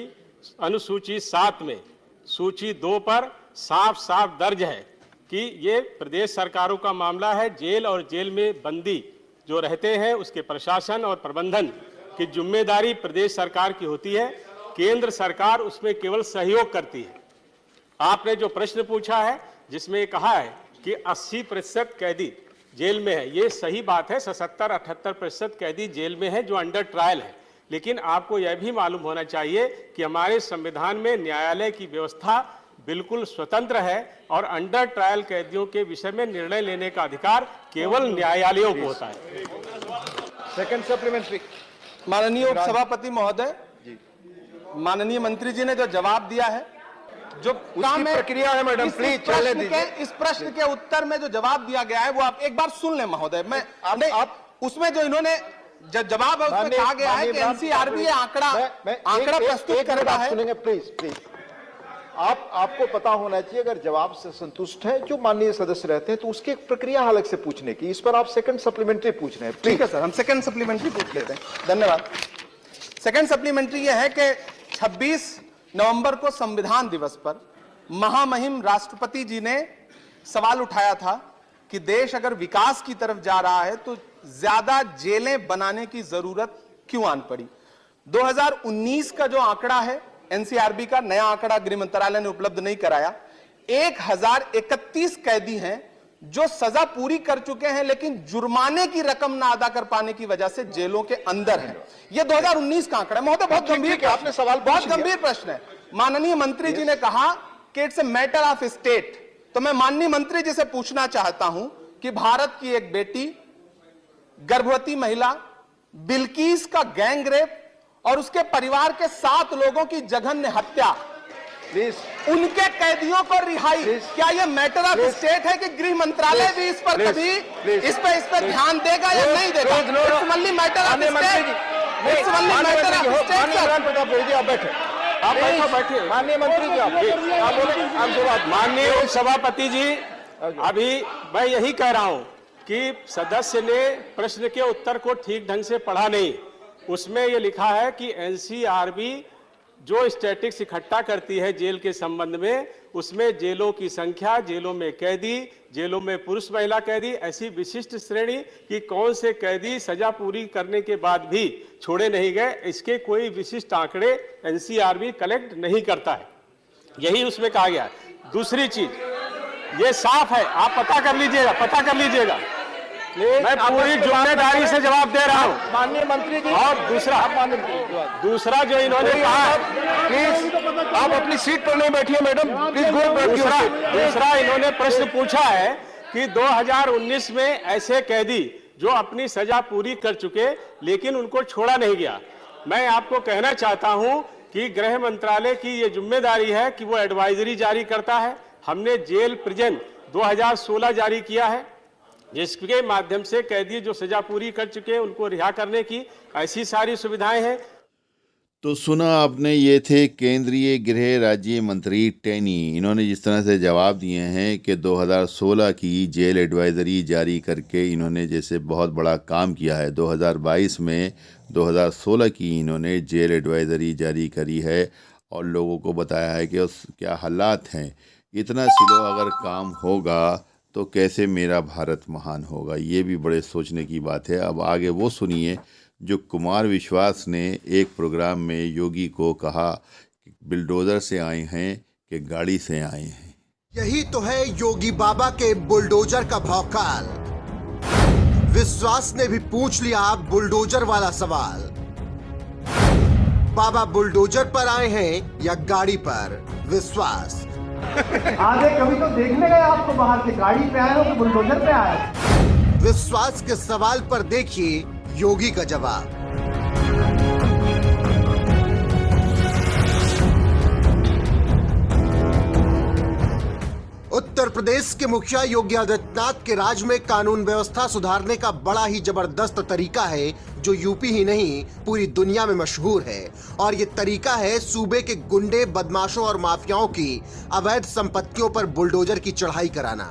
अनुसूची 7 में सूची 2 पर साफ साफ दर्ज है कि ये प्रदेश सरकारों का मामला है। जेल और जेल में बंदी जो रहते हैं उसके प्रशासन और प्रबंधन की जिम्मेदारी प्रदेश सरकार की होती है। केंद्र सरकार उसमें केवल सहयोग करती है। आपने जो प्रश्न पूछा है जिसमें कहा है कि 80% कैदी जेल में है, ये सही बात है। 77-78% कैदी जेल में है जो अंडर ट्रायल है। लेकिन आपको यह भी मालूम होना चाहिए कि हमारे संविधान में न्यायालय की व्यवस्था बिल्कुल स्वतंत्र है और अंडर ट्रायल कैदियों के विषय में निर्णय लेने का अधिकार केवल न्यायालयों को होता है। Second supplementary. माननीय उपसभापति महोदय, माननीय मंत्री जी ने जो जवाब दिया है, जो काम है प्रक्रिया है मैडम, प्लीज चलने दीजिए। इस प्रश्न के उत्तर में जो जवाब दिया गया है वो आप एक बार सुन लें महोदय। मैं आप उसमें जो इन्होंने जवाब है उसमें कहा गया है कि एनसीआरबी आंकड़ा प्रस्तुत कर रहा है। सुनेंगे प्लीज। आपको पता होना चाहिए, अगर जवाब से संतुष्ट है जो माननीय सदस्य रहते हैं तो उसकी एक प्रक्रिया अलग से पूछने की। इस पर आप सेकंड सप्लीमेंट्री पूछ रहे हैं। ठीक है सर, हम सेकंड सप्लीमेंट्री पूछ लेते हैं। धन्यवाद। सेकंड सप्लीमेंट्री यह है कि 26 नवंबर को संविधान दिवस पर महामहिम राष्ट्रपति जी ने सवाल उठाया था कि देश अगर विकास की तरफ जा रहा है तो ज्यादा जेलें बनाने की जरूरत क्यों आन पड़ी। 2019 का जो आंकड़ा है एनसीआरबी का, नया आंकड़ा गृह मंत्रालय ने उपलब्ध नहीं कराया, 1031 कैदी हैं जो सजा पूरी कर चुके हैं लेकिन जुर्माने की रकम ना अदा कर पाने की वजह से जेलों के अंदर हैं। यह 2019 का आंकड़ा है महोदय। बहुत गंभीर आपने सवाल, बहुत गंभीर प्रश्न है। माननीय मंत्री जी ने कहा कि it's a matter of state, तो मैं माननीय मंत्री जी से पूछना चाहता हूं कि भारत की एक बेटी, गर्भवती महिला बिल्किस का गैंग रेप और उसके परिवार के 7 लोगों की जघन्य हत्या, उनके कैदियों को रिहाई, क्या यह मैटर ऑफ स्टेट है कि गृह मंत्रालय भी इस पर कभी इस पर ध्यान देगा या नहीं देगा? It's only matter of state. It's only matter of state. आप बैठे, आप बैठे। माननीय मंत्री जी आप बोले। माननीय उपसभापति जी, अभी मैं यही कह रहा हूं कि सदस्य ने प्रश्न के उत्तर को ठीक ढंग से पढ़ा नहीं। उसमें यह लिखा है कि एनसीआरबी जो स्टैटिस्टिक्स इकट्ठा करती है जेल के संबंध में, उसमें जेलों की संख्या, जेलों में कैदी, जेलों में पुरुष महिला कैदी, ऐसी विशिष्ट श्रेणी कि कौन से कैदी सजा पूरी करने के बाद भी छोड़े नहीं गए, इसके कोई विशिष्ट आंकड़े एनसीआरबी कलेक्ट नहीं करता है। यही उसमें कहा गया है। दूसरी चीज ये साफ है, आप पता कर लीजिएगा, पता कर लीजिएगा। मैं पूरी जिम्मेदारी से जवाब दे रहा हूं माननीय मंत्री जी। और दूसरा जो इन्होंने कहा, प्लीज आप अपनी सीट पर नहीं बैठिए मैडम, प्लीज दूसरा इन्होंने प्रश्न पूछा है कि 2019 में ऐसे कैदी जो अपनी सजा पूरी कर चुके लेकिन उनको छोड़ा नहीं गया। मैं आपको कहना चाहता हूं कि गृह मंत्रालय की ये जिम्मेदारी है कि वो एडवाइजरी जारी करता है। हमने जेल प्रिजन 2016 जारी किया है जिसके माध्यम से कैदी जो सजा पूरी कर चुके हैं उनको रिहा करने की ऐसी सारी सुविधाएं हैं। तो सुना आपने, ये थे केंद्रीय गृह राज्य मंत्री टेनी। इन्होंने जिस तरह से जवाब दिए हैं कि 2016 की जेल एडवाइजरी जारी करके इन्होंने जैसे बहुत बड़ा काम किया है। 2022 में 2016 की इन्होंने जेल एडवाइजरी जारी करी है और लोगों को बताया है कि उस क्या हालात हैं। इतना सिलो अगर काम होगा तो कैसे मेरा भारत महान होगा, ये भी बड़े सोचने की बात है। अब आगे वो सुनिए जो कुमार विश्वास ने एक प्रोग्राम में योगी को कहा कि बिल्डोजर से आए हैं कि गाड़ी से आए हैं। यही तो है योगी बाबा के बुलडोजर का भौकाल। विश्वास ने भी पूछ लिया बुलडोजर वाला सवाल। बाबा बुलडोजर पर आए हैं या गाड़ी पर? विश्वास आगे कभी तो देखने गए आपको बाहर से, गाड़ी पे आए हो कि बुलडोजर पे आए? विश्वास के सवाल पर देखिए योगी का जवाब। उत्तर प्रदेश के मुखिया योगी आदित्यनाथ के राज में कानून व्यवस्था सुधारने का बड़ा ही जबरदस्त तरीका है जो यूपी ही नहीं पूरी दुनिया में मशहूर है। और ये तरीका है सूबे के गुंडे, बदमाशों और माफियाओं की अवैध संपत्तियों पर बुलडोजर की चढ़ाई कराना।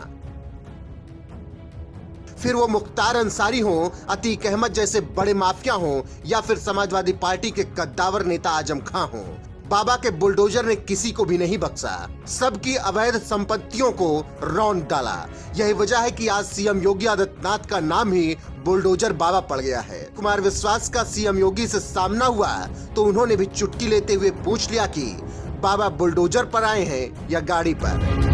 फिर वो मुख्तार अंसारी हों, अतीक अहमद जैसे बड़े माफिया हों या फिर समाजवादी पार्टी के कद्दावर नेता आजम खां हों, बाबा के बुलडोजर ने किसी को भी नहीं बख्शा। सबकी अवैध संपत्तियों को रौंद डाला। यही वजह है कि आज सीएम योगी आदित्यनाथ का नाम ही बुलडोजर बाबा पड़ गया है। कुमार विश्वास का सीएम योगी से सामना हुआ तो उन्होंने भी चुटकी लेते हुए पूछ लिया कि बाबा बुलडोजर पर आए हैं या गाड़ी पर।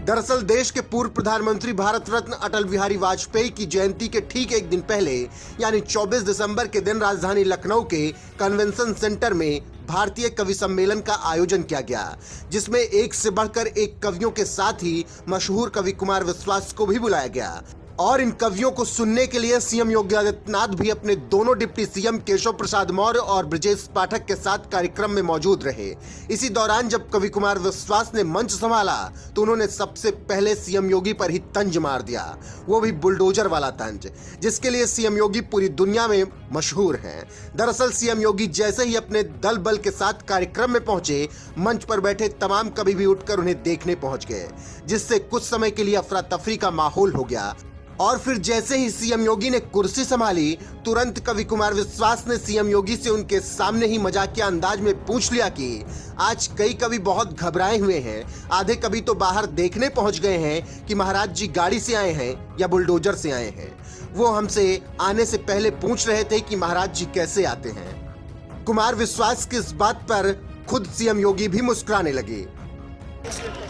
दरअसल देश के पूर्व प्रधानमंत्री भारत रत्न अटल बिहारी वाजपेयी की जयंती के ठीक एक दिन पहले यानी 24 दिसंबर के दिन राजधानी लखनऊ के कन्वेंशन सेंटर में भारतीय कवि सम्मेलन का आयोजन किया गया, जिसमें एक से बढ़कर एक कवियों के साथ ही मशहूर कवि कुमार विश्वास को भी बुलाया गया। और इन कवियों को सुनने के लिए सीएम योगी आदित्यनाथ भी अपने दोनों डिप्टी सीएम केशव प्रसाद मौर्य और ब्रजेश पाठक के साथ कार्यक्रम में मौजूद रहे। इसी दौरान जब कवि कुमार विश्वास ने मंच संभाला तो उन्होंने सबसे पहले सीएम योगी पर ही तंज मार दिया, वो भी बुलडोजर वाला तंज, जिसके लिए सीएम योगी पूरी दुनिया में मशहूर हैं। दरअसल सीएम योगी जैसे ही अपने दल बल के साथ कार्यक्रम में पहुंचे, मंच पर बैठे तमाम कवि भी उठकर उन्हें देखने पहुंच गए, जिससे कुछ समय के लिए अफरा तफरी का माहौल हो गया। और फिर जैसे ही सीएम योगी ने कुर्सी संभाली, तुरंत कवि कुमार विश्वास ने सीएम योगी से उनके सामने ही मजाकिया अंदाज में पूछ लिया कि आज कई कवि बहुत घबराए हुए हैं, आधे कवि तो बाहर देखने पहुंच गए हैं कि महाराज जी गाड़ी से आए हैं या बुलडोजर से आए हैं। वो हमसे आने से पहले पूछ रहे थे कि महाराज जी कैसे आते हैं। कुमार विश्वास की इस बात पर खुद सीएम योगी भी मुस्कुराने लगे।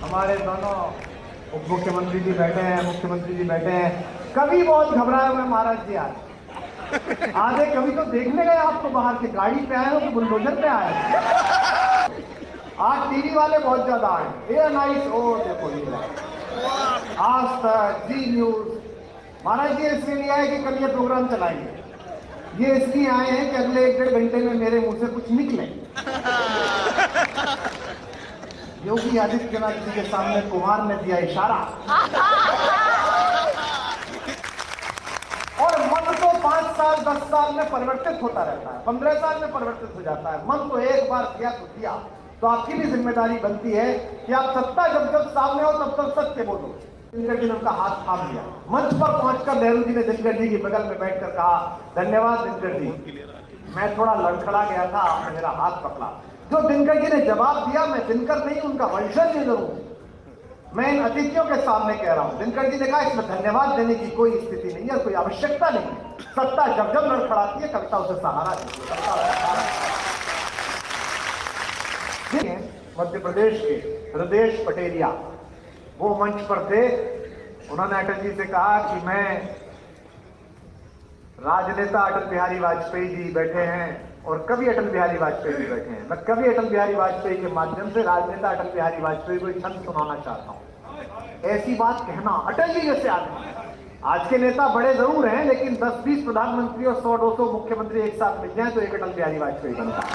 हमारे दोनों उप मुख्यमंत्री जी बैठे हैं, मुख्यमंत्री जी बैठे हैं, कभी बहुत घबराए हुए महाराज जी आज आधे कभी तो देखने गए आपको बाहर के, गाड़ी पे आए हो कि बुलडोजर पे आए। आज टीवी वाले बहुत ज्यादा आए, एयर नाइट, ओ देखो ये आज तक, जी न्यूज। महाराज जी इसलिए नहीं आए कि कल ये प्रोग्राम चलाएंगे, ये इसलिए आए हैं कि अगले 1-1.5 घंटे में मेरे मुंह से कुछ निकले। योगी आदित्यनाथ जी के सामने कुमार ने दिया इशारा और मन तो 5 साल 10 साल में परिवर्तित होता रहता है, 15 साल में परिवर्तित हो जाता है। मन तो एक बार किया तो किया, तो आपकी भी जिम्मेदारी बनती है कि आप सत्ता जब जब सामने हो तब तक सत्य बोलो। दिनकर जी ने उनका हाथ थाम लिया। मंच पर पहुंचकर नेहरू जी ने दिनकर जी की बगल में बैठकर कहा, धन्यवाद दिनकर जी, मैं थोड़ा लड़खड़ा गया था, आपने मेरा हाथ पकड़ा। जो दिनकर जी ने जवाब दिया, मैं दिनकर नहीं उनका वंशज ही जरूर, मैं इन अतिथियों के सामने कह रहा हूं। दिनकर जी ने कहा इसमें धन्यवाद देने की कोई स्थिति नहीं है, कोई आवश्यकता नहीं है। सत्ता जब जब लड़खड़ाती है कविता उसे सहारा देती है। मध्य प्रदेश के हृदय पटेलिया वो मंच पर थे, उन्होंने अटल जी से कहा कि मैं, राजनेता अटल बिहारी वाजपेयी जी बैठे हैं और कवि अटल बिहारी वाजपेयी भी बैठे हैं, मैं कवि अटल बिहारी वाजपेयी के माध्यम से राजनेता अटल बिहारी वाजपेयी को एक छंद सुनाना चाहता हूं। ऐसी बात कहना अटल जी जैसे आदमी, आज के नेता बड़े जरूर हैं, लेकिन 10-20 प्रधानमंत्री और 100-200 मुख्यमंत्री एक साथ मिल जाए तो एक अटल बिहारी वाजपेयी बनता है।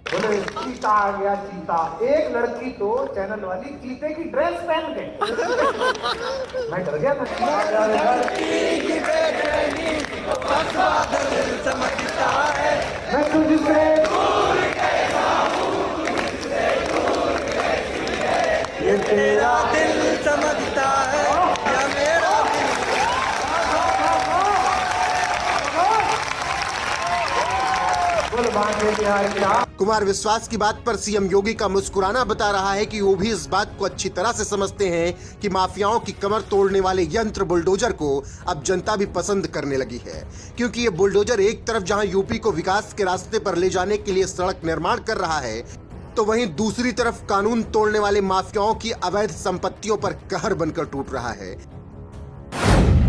बोले चीता आ गया चीता, एक लड़की तो चैनल वाली चीते की ड्रेस पहन गई, मैं डर गया मैं तुझसे ये तेरा दिल समझता है या मेरा कुमार विश्वास की बात पर सीएम योगी का मुस्कुराना बता रहा है कि वो भी इस बात को अच्छी तरह से समझते हैं कि माफियाओं की कमर तोड़ने वाले यंत्र बुलडोजर को अब जनता भी पसंद करने लगी है, क्योंकि ये बुलडोजर एक तरफ जहां यूपी को विकास के रास्ते पर ले जाने के लिए सड़क निर्माण कर रहा है, तो वहीं दूसरी तरफ कानून तोड़ने वाले माफियाओं की अवैध संपत्तियों पर कहर बनकर टूट रहा है।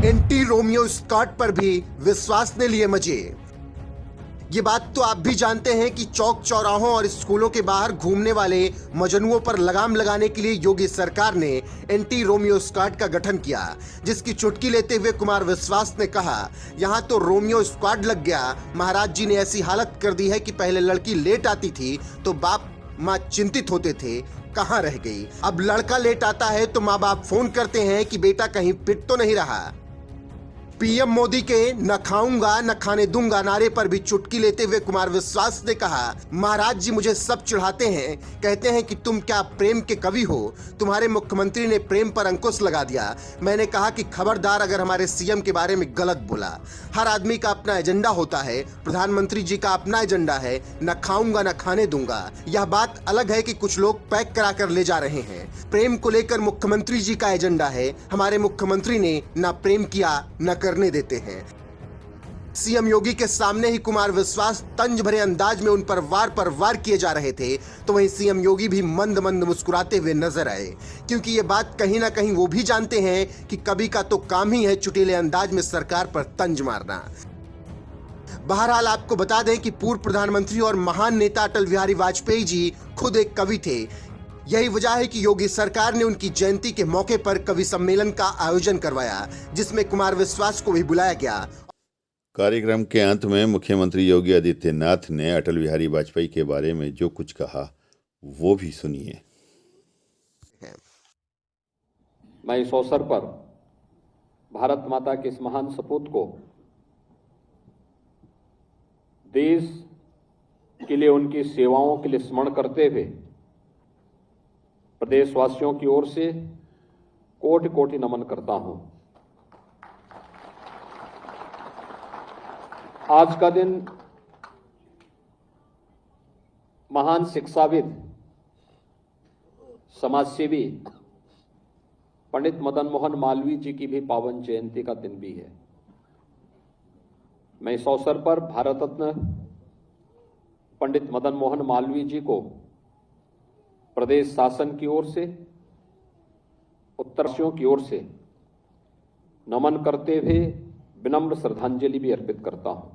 एंटी रोमियो स्कॉट पर भी विश्वास ने लिए मजे। ये बात तो आप भी जानते हैं कि चौक चौराहों और स्कूलों के बाहर घूमने वाले मजनुओं पर लगाम लगाने के लिए योगी सरकार ने एंटी रोमियो स्क्वाड का गठन किया, जिसकी चुटकी लेते हुए कुमार विश्वास ने कहा, यहाँ तो रोमियो स्क्वाड लग गया। महाराज जी ने ऐसी हालत कर दी है कि पहले लड़की लेट आती थी तो बाप माँ चिंतित होते थे, कहाँ रह गई। अब लड़का लेट आता है तो माँ बाप फोन करते हैं कि बेटा कहीं पिट तो नहीं रहा। पीएम मोदी के न खाऊंगा न खाने दूंगा नारे पर भी चुटकी लेते हुए कुमार विश्वास ने कहा, महाराज जी मुझे सब चिढ़ाते हैं, कहते हैं कि तुम क्या प्रेम के कवि हो, तुम्हारे मुख्यमंत्री ने प्रेम पर अंकुश लगा दिया। मैंने कहा कि खबरदार अगर हमारे सीएम के बारे में गलत बोला। हर आदमी का अपना एजेंडा होता है, प्रधानमंत्री जी का अपना एजेंडा है, न खाऊंगा न खाने दूंगा। यह बात अलग है कि कुछ लोग पैक करा कर ले जा रहे हैं। प्रेम को लेकर मुख्यमंत्री जी का एजेंडा है, हमारे मुख्यमंत्री ने न प्रेम किया न करने देते हैं। सीएम योगी के सामने ही कुमार विश्वास तंज भरे अंदाज में उन पर वार किए जा रहे थे, तो वहीं सीएम योगी भी मंद मंद मुस्कुराते हुए नजर आए, क्योंकि ये बात कहीं ना कहीं वो भी जानते हैं कि कभी का तो काम ही है चुटीले अंदाज में सरकार पर तंज मारना। बहरहाल आपको बता दें कि पूर्व प्रधानमंत्री और महान नेता अटल बिहारी वाजपेयी जी खुद एक कवि थे। यही वजह है कि योगी सरकार ने उनकी जयंती के मौके पर कवि सम्मेलन का आयोजन करवाया, जिसमें कुमार विश्वास को भी बुलाया गया। कार्यक्रम के अंत में मुख्यमंत्री योगी आदित्यनाथ ने अटल बिहारी वाजपेयी के बारे में जो कुछ कहा वो भी सुनिए। मैं इस अवसर पर भारत माता के इस महान सपूत को देश के लिए उनकी सेवाओं के लिए स्मरण करते हुए प्रदेशवासियों की ओर से कोटि कोटि नमन करता हूं। आज का दिन महान शिक्षाविद, समाजसेवी पंडित मदन मोहन मालवीय जी की भी पावन जयंती का दिन भी है। मैं इस अवसर पर भारत रत्न पंडित मदन मोहन मालवीय जी को प्रदेश शासन की ओर से, उत्तरवासियों की ओर से नमन करते हुए विनम्र श्रद्धांजलि भी अर्पित करता हूं।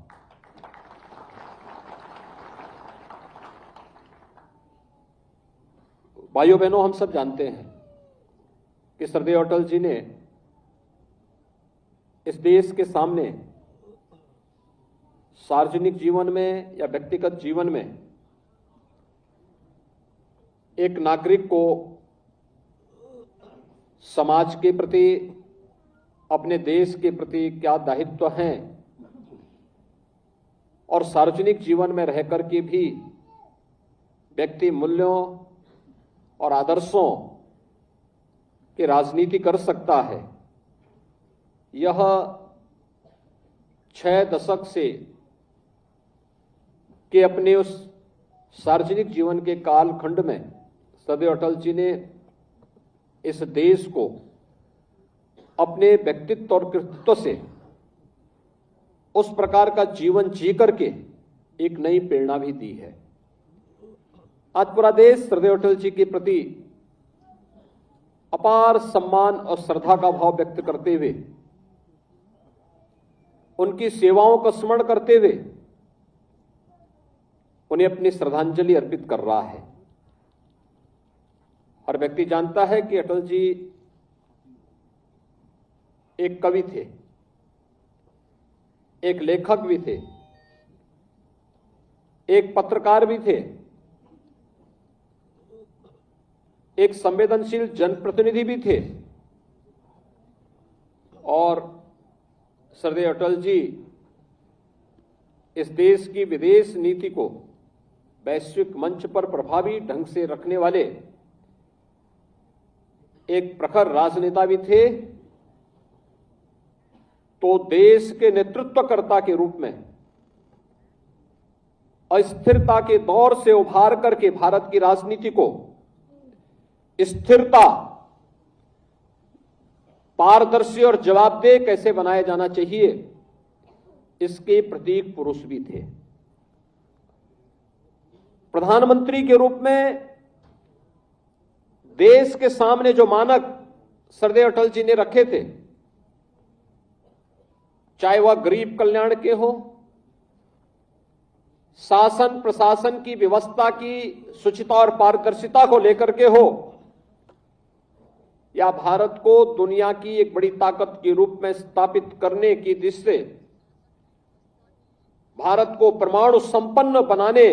भाइयों बहनों, हम सब जानते हैं कि श्रद्धेय अटल जी ने इस देश के सामने सार्वजनिक जीवन में या व्यक्तिगत जीवन में एक नागरिक को समाज के प्रति, अपने देश के प्रति क्या दायित्व हैं और सार्वजनिक जीवन में रहकर के भी व्यक्ति मूल्यों और आदर्शों की राजनीति कर सकता है, यह 6 दशक से के अपने उस सार्वजनिक जीवन के कालखंड में श्रद्धेय अटल जी ने इस देश को अपने व्यक्तित्व और कृतित्व से उस प्रकार का जीवन जी करके एक नई प्रेरणा भी दी है। आज पूरा देश श्रद्धेय अटल जी के प्रति अपार सम्मान और श्रद्धा का भाव व्यक्त करते हुए, उनकी सेवाओं का स्मरण करते हुए उन्हें अपनी श्रद्धांजलि अर्पित कर रहा है। हर व्यक्ति जानता है कि अटल जी एक कवि थे, एक लेखक भी थे, एक पत्रकार भी थे, एक संवेदनशील जनप्रतिनिधि भी थे और श्रद्धेय अटल जी इस देश की विदेश नीति को वैश्विक मंच पर प्रभावी ढंग से रखने वाले एक प्रखर राजनेता भी थे। तो देश के नेतृत्वकर्ता के रूप में अस्थिरता के दौर से उभार करके भारत की राजनीति को स्थिरता, पारदर्शी और जवाबदेह कैसे बनाया जाना चाहिए, इसके प्रतीक पुरुष भी थे। प्रधानमंत्री के रूप में देश के सामने जो मानक श्रद्धेय अटल जी ने रखे थे, चाहे वह गरीब कल्याण के हो, शासन प्रशासन की व्यवस्था की शुचिता और पारदर्शिता को लेकर के हो, या भारत को दुनिया की एक बड़ी ताकत के रूप में स्थापित करने की दिशा से भारत को परमाणु संपन्न बनाने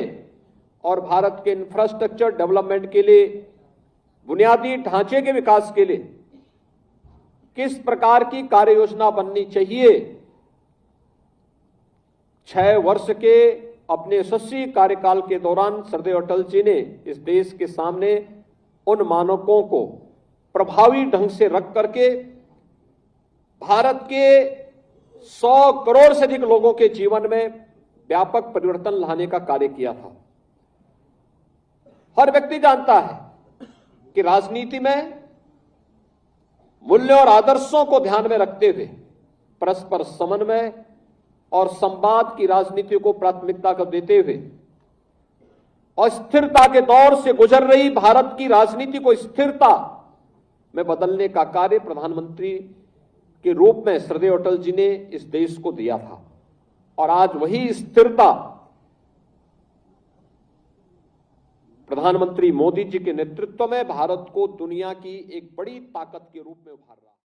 और भारत के इंफ्रास्ट्रक्चर डेवलपमेंट के लिए, बुनियादी ढांचे के विकास के लिए किस प्रकार की कार्य योजना बननी चाहिए, 6 वर्ष के अपने यशस्वी कार्यकाल के दौरान श्रद्धेय अटल जी ने इस देश के सामने उन मानकों को प्रभावी ढंग से रख करके भारत के 100 करोड़ से अधिक लोगों के जीवन में व्यापक परिवर्तन लाने का कार्य किया था। हर व्यक्ति जानता है कि राजनीति में मूल्यों और आदर्शों को ध्यान में रखते हुए परस्पर समन्वय और संवाद की राजनीति को प्राथमिकता को देते हुए अस्थिरता के दौर से गुजर रही भारत की राजनीति को स्थिरता में बदलने का कार्य प्रधानमंत्री के रूप में श्रद्धेय अटल जी ने इस देश को दिया था। और आज वही स्थिरता प्रधानमंत्री मोदी जी के नेतृत्व में भारत को दुनिया की एक बड़ी ताकत के रूप में उभार रहा है।